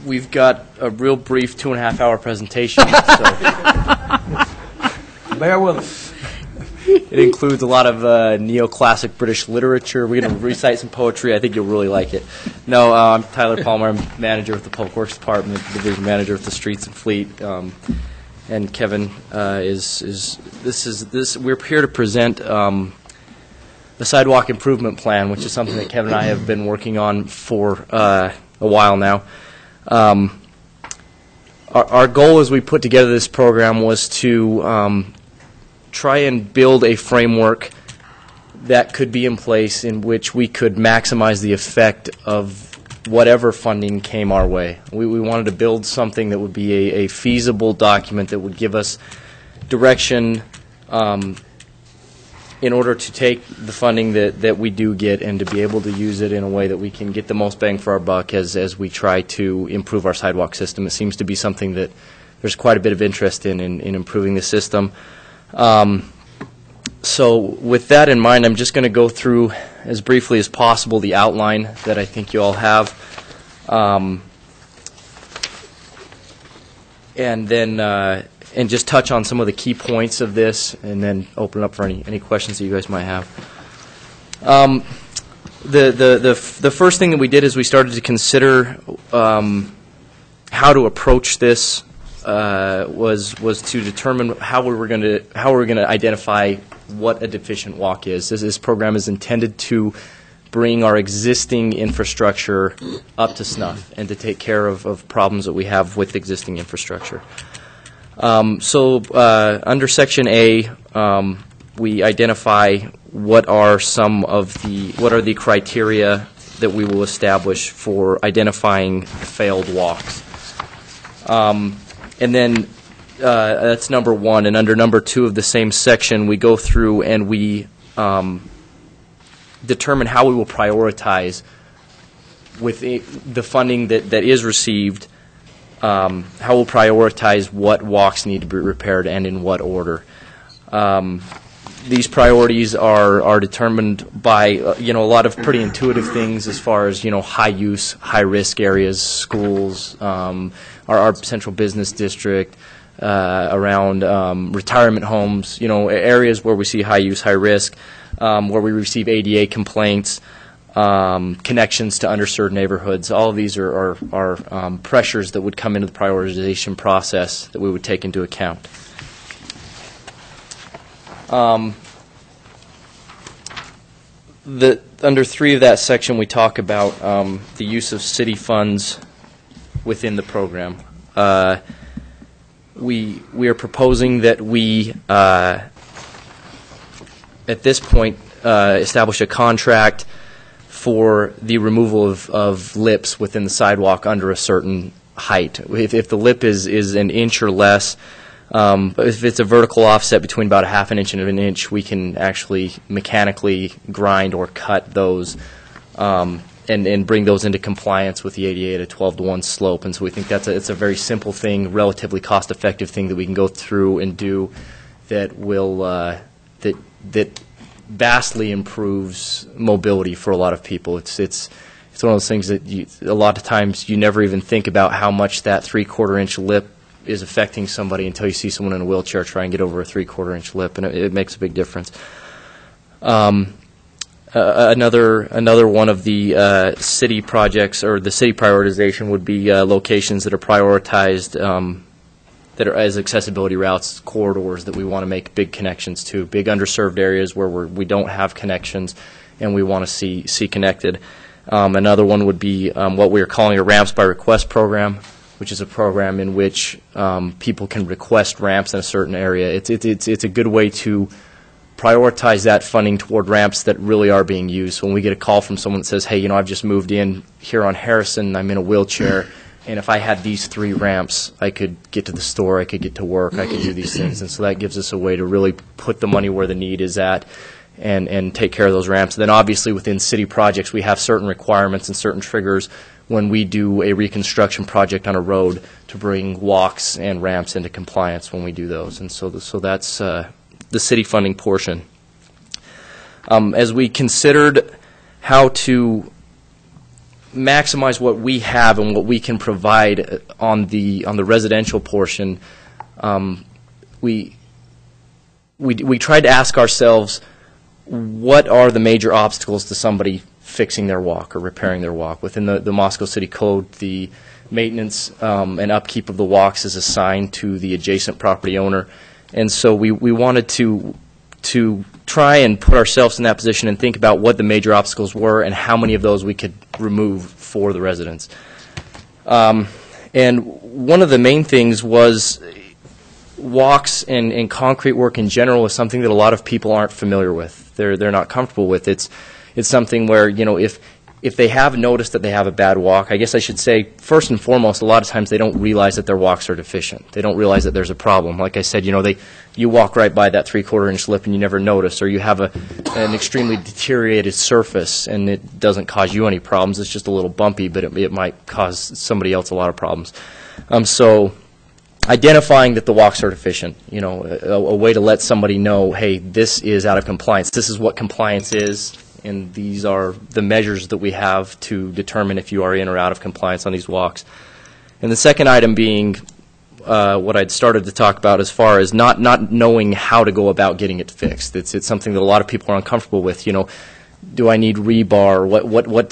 we've got a real brief 2.5-hour presentation. So Bear with us. it includes a lot of neoclassic British literature. We're going to recite some poetry. I think you'll really like it. No, I'm Tyler Palmer. I'm manager with the Public Works Department, division manager with the Streets and Fleet. And Kevin we're here to present the Sidewalk Improvement Plan, which is something that Kevin and I have been working on for a while now. Our goal as we put together this program was to try and build a framework that could be in place in which we could maximize the effect of whatever funding came our way. We wanted to build something that would be a feasible document that would give us direction in order to take the funding that we do get and to be able to use it in a way that we can get the most bang for our buck as we try to improve our sidewalk system. It seems to be something that there's quite a bit of interest in improving the system. So with that in mind, I'm just going to go through as briefly as possible the outline that I think you all have, and then and just touch on some of the key points of this, and then open up for any questions that you guys might have. The first thing that we did is we started to consider how to approach this. Was to determine how we were going to identify what a deficient walk is. This program is intended to bring our existing infrastructure up to snuff and to take care of problems that we have with existing infrastructure. Under Section A, we identify what are the criteria that we will establish for identifying failed walks. And then that's number one. And under number two of the same section, we go through and we determine how we will prioritize with the funding that is received, how we'll prioritize what walks need to be repaired and in what order. These priorities are determined by a lot of pretty intuitive things as far as high use, high risk areas, schools, our central business district, around retirement homes, areas where we see high use, high risk, where we receive ADA complaints, connections to underserved neighborhoods. All of these are pressures that would come into the prioritization process that we would take into account. Under 3 of that section, we talk about the use of city funds within the program. We are proposing that we, at this point, establish a contract for the removal of lips within the sidewalk under a certain height. If the lip is an inch or less, but if it's a vertical offset between about 1/2 inch and 1 inch, we can actually mechanically grind or cut those and bring those into compliance with the ADA at a 12-to-1 slope. And so we think it's a very simple thing, relatively cost-effective thing that we can go through and do that will that vastly improves mobility for a lot of people. It's one of those things that a lot of times you never even think about how much that 3/4 inch lip is affecting somebody until you see someone in a wheelchair try and get over a 3/4 inch lip, and it makes a big difference. Another one of the city projects or the city prioritization would be locations that are prioritized that are as accessibility routes, corridors that we want to make big connections to, big underserved areas where we don't have connections and we want to see connected. Another one would be what we are calling a ramps by request program, which is a program in which people can request ramps in a certain area. It's a good way to prioritize that funding toward ramps that really are being used. So when we get a call from someone that says, hey, I've just moved in here on Harrison, I'm in a wheelchair, and if I had these 3 ramps, I could get to the store, I could get to work, I could do these things. And so that gives us a way to really put the money where the need is at and take care of those ramps. And then obviously within city projects, we have certain requirements and certain triggers when we do a reconstruction project on a road to bring walks and ramps into compliance when we do those. And so that's the city funding portion. As we considered how to maximize what we have and what we can provide on the residential portion, we tried to ask ourselves, what are the major obstacles to somebody fixing their walk or repairing their walk? Within the Moscow City Code, the maintenance and upkeep of the walks is assigned to the adjacent property owner. And so we wanted to try and put ourselves in that position and think about what the major obstacles were and how many of those we could remove for the residents. And one of the main things was walks and concrete work in general is something that a lot of people aren't familiar with. They're not comfortable with. It's something where, you know, if they have noticed that they have a bad walk, I guess I should say, first and foremost, a lot of times they don't realize that their walks are deficient. They don't realize that there's a problem. Like I said, you know, you walk right by that 3/4 inch lip and you never notice, or you have an extremely deteriorated surface and it doesn't cause you any problems. It's just a little bumpy, but it might cause somebody else a lot of problems. So identifying that the walks are deficient, you know, a way to let somebody know, hey, this is out of compliance. This is what compliance is. And these are the measures that we have to determine if you are in or out of compliance on these walks. And the second item being what I'd started to talk about as far as not knowing how to go about getting it fixed. It's something that a lot of people are uncomfortable with. You know, do I need rebar? What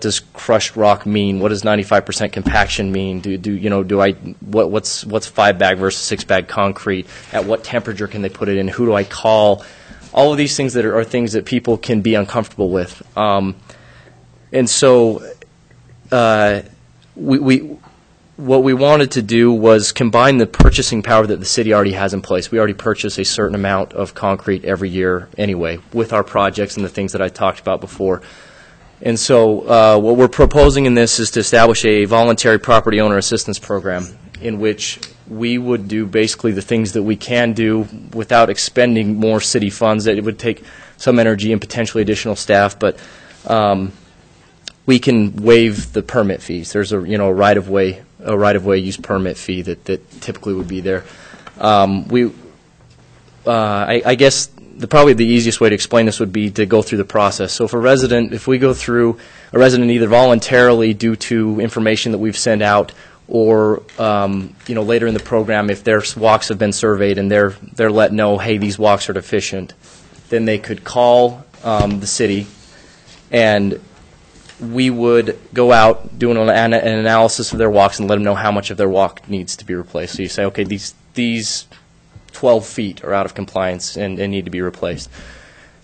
does crushed rock mean? What does 95% compaction mean? What's 5-bag versus 6-bag concrete? At what temperature can they put it in? Who do I call? All of these things that are things that people can be uncomfortable with. And so what we wanted to do was combine the purchasing power that the city already has in place. We already purchase a certain amount of concrete every year anyway with our projects and the things that I talked about before. And so what we're proposing in this is to establish a voluntary property owner assistance program in which we would do basically the things that we can do without expending more city funds. That it would take some energy and potentially additional staff, but we can waive the permit fees. There's a right of way use permit fee that typically would be there. I guess probably the easiest way to explain this would be to go through the process. So if a resident either voluntarily due to information that we've sent out, or later in the program, if their walks have been surveyed and they're let know, hey, these walks are deficient, then they could call the city, and we would go out, do an analysis of their walks, and let them know how much of their walk needs to be replaced. So you say, okay, these 12 feet are out of compliance and need to be replaced.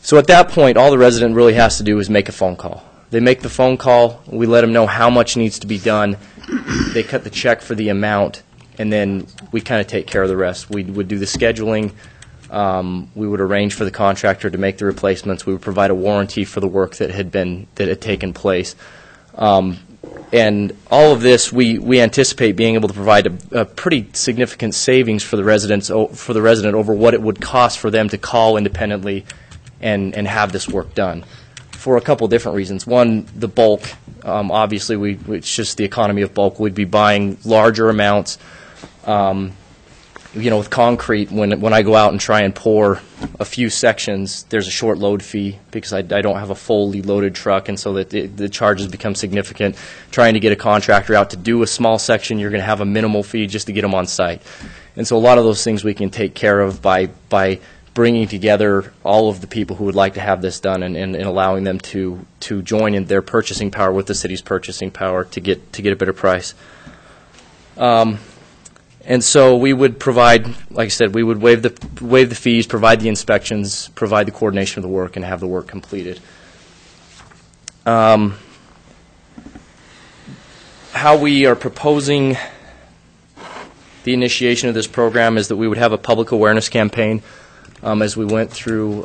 So at that point, all the resident really has to do is make a phone call. They make the phone call, we let them know how much needs to be done, they cut the check for the amount, and then we kind of take care of the rest. We would do the scheduling, we would arrange for the contractor to make the replacements, we would provide a warranty for the work that had taken place. And all of this, we anticipate being able to provide a pretty significant savings for the resident over what it would cost for them to call independently and have this work done, for a couple different reasons. One, the bulk. Obviously, it's just the economy of bulk. We'd be buying larger amounts. With concrete, when I go out and try and pour a few sections, there's a short load fee because I don't have a fully loaded truck, and so that the charges become significant. Trying to get a contractor out to do a small section, you're going to have a minimal fee just to get them on site. And so a lot of those things we can take care of by bringing together all of the people who would like to have this done and allowing them to join in their purchasing power with the city's purchasing power to get a better price. And so we would provide, like I said, we would waive the fees, provide the inspections, provide the coordination of the work, and have the work completed. How we are proposing the initiation of this program is that we would have a public awareness campaign. As we went through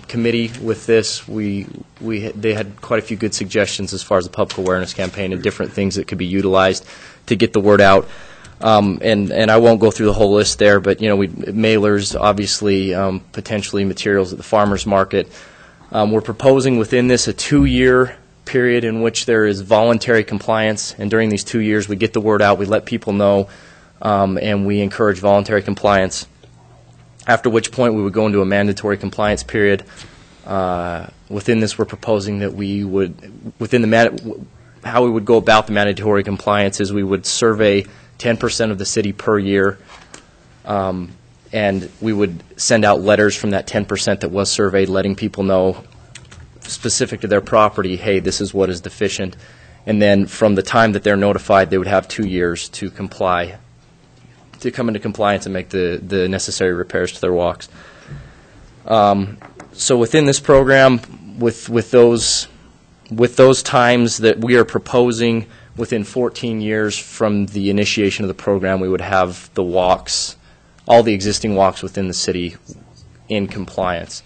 committee with this, they had quite a few good suggestions as far as the public awareness campaign and different things that could be utilized to get the word out. And I won't go through the whole list there, but mailers, obviously, potentially materials at the farmers market. We're proposing within this a 2-year period in which there is voluntary compliance, and during these 2 years we get the word out, we let people know, and we encourage voluntary compliance. After which point we would go into a mandatory compliance period. Within this, we're proposing that we would, how we would go about the mandatory compliance is we would survey 10% of the city per year, and we would send out letters from that 10% that was surveyed, letting people know, specific to their property, hey, this is what is deficient. And then from the time that they're notified, they would have 2 years to comply, to come into compliance and make the necessary repairs to their walks. So within this program, with those times that we are proposing, within 14 years from the initiation of the program, we would have the walks, all the existing walks within the city, in compliance.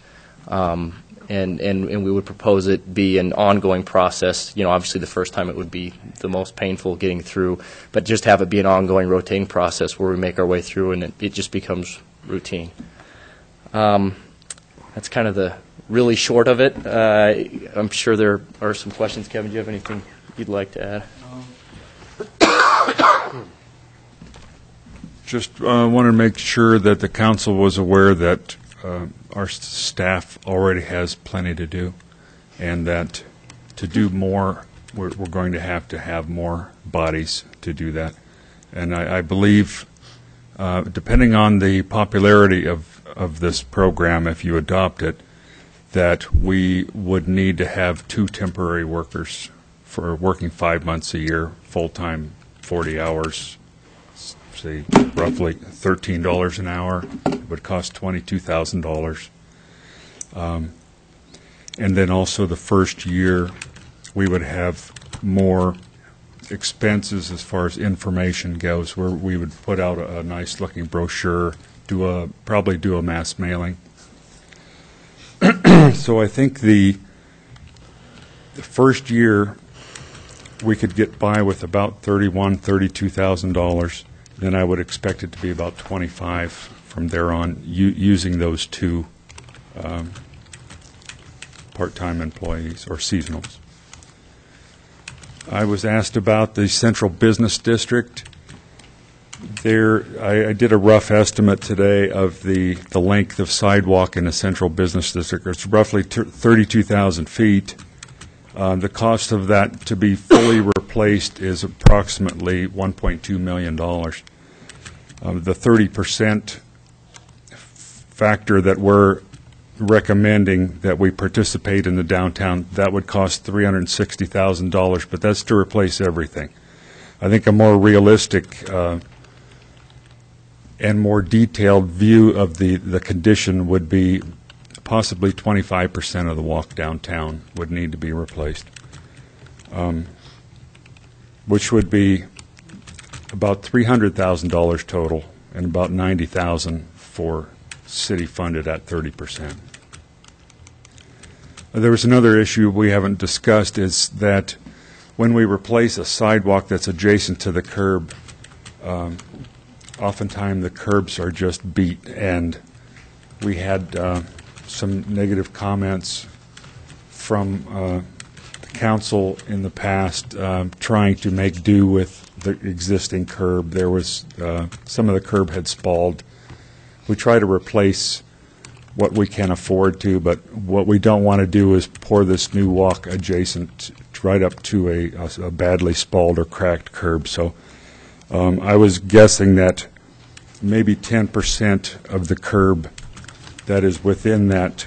And we would propose it be an ongoing process. You know, obviously the first time it would be the most painful getting through, but just have it be an ongoing rotating process where we make our way through and it just becomes routine. That's kind of the really short of it. I'm sure there are some questions. Kevin, do you have anything you'd like to add? Just wanted to make sure that the council was aware that our staff already has plenty to do, and that to do more, we're going to have more bodies to do that. And I believe, depending on the popularity of this program, if you adopt it, that we would need to have 2 temporary workers for working 5 months a year, full-time, 40 hours, say roughly $13 an hour. It would cost $22,000. And then also the first year, we would have more expenses as far as information goes, where we would put out a nice-looking brochure, probably do a mass mailing. So I think the first year we could get by with about $32,000. Then I would expect it to be about 25 from there on, using those 2 part-time employees or seasonals. I was asked about the central business district. There, I did a rough estimate today of the length of sidewalk in the central business district. It's roughly 32,000 feet. The cost of that to be fully replaced is approximately $1.2 million. The 30% factor that we're recommending that we participate in the downtown, that would cost $360,000, but that's to replace everything. I think a more realistic and more detailed view of the condition would be possibly 25% of the walk downtown would need to be replaced, which would be about $300,000 total and about $90,000 for city funded at 30%. There was another issue we haven't discussed, is that when we replace a sidewalk that's adjacent to the curb, oftentimes the curbs are just beat, and we had some negative comments from the council in the past, trying to make do with the existing curb. There was some of the curb had spalled. We try to replace what we can afford to, but what we don't want to do is pour this new walk adjacent right up to a badly spalled or cracked curb. So I was guessing that maybe 10% of the curb that is within that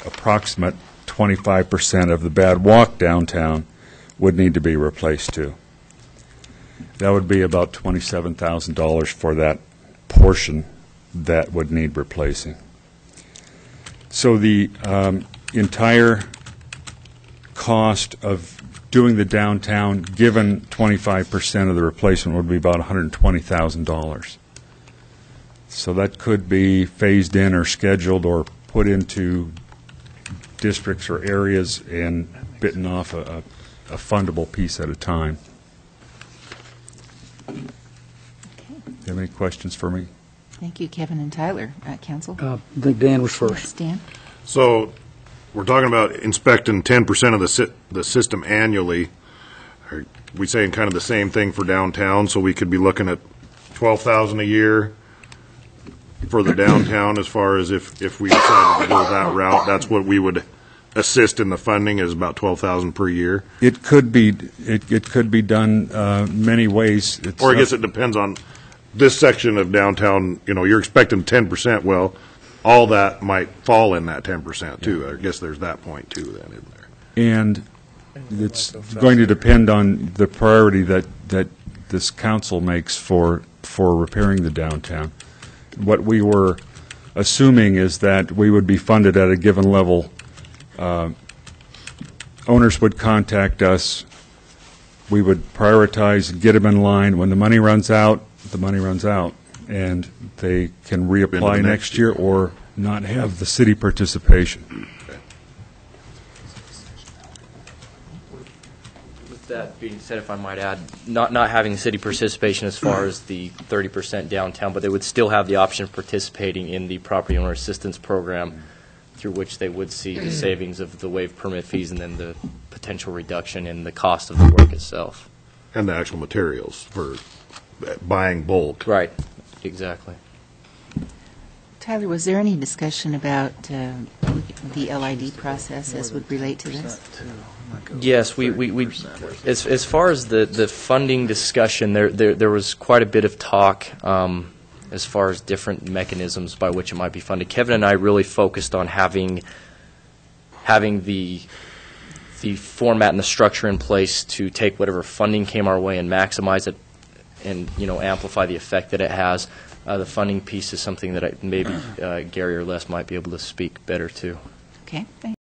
approximate 25% of the bad walk downtown would need to be replaced too. That would be about $27,000 for that portion that would need replacing. So the entire cost of doing the downtown, given 25% of the replacement, would be about $120,000. So that could be phased in or scheduled or put into districts or areas and bitten off a fundable piece at a time. Do you have any questions for me? Thank you, Kevin and Tyler. Council? I think Dan was first. Yes, Dan? So we're talking about inspecting 10% of the system annually. Are we saying kind of the same thing for downtown? So we could be looking at $12,000 a year for the downtown, as far as if we decided to go that route, that's what we would assist in the funding is about 12,000 per year? It could be, it could be done many ways. It's Or I up- guess it depends on this section of downtown, you're expecting 10%, well, all that might fall in that 10% too. I guess there's that point too then, isn't there? And it's going to depend on the priority that this council makes for repairing the downtown. What we were assuming is that we would be funded at a given level. Owners would contact us. We would prioritize, get them in line. When the money runs out, the money runs out, and they can reapply Into the next year or not have the city participation. With that being said, if I might add, not having city participation as far as the 30% downtown, but they would still have the option of participating in the property owner assistance program, through which they would see the savings of the waived permit fees and then the potential reduction in the cost of the work itself. And the actual materials for buying bulk. Right, exactly. Tyler, was there any discussion about the LID process as would relate to this? Yes, we as far as the funding discussion, there was quite a bit of talk as far as different mechanisms by which it might be funded. Kevin and I really focused on having the format and the structure in place to take whatever funding came our way and maximize it and amplify the effect that it has. The funding piece is something that maybe Gary or Les might be able to speak better to. Okay, thanks.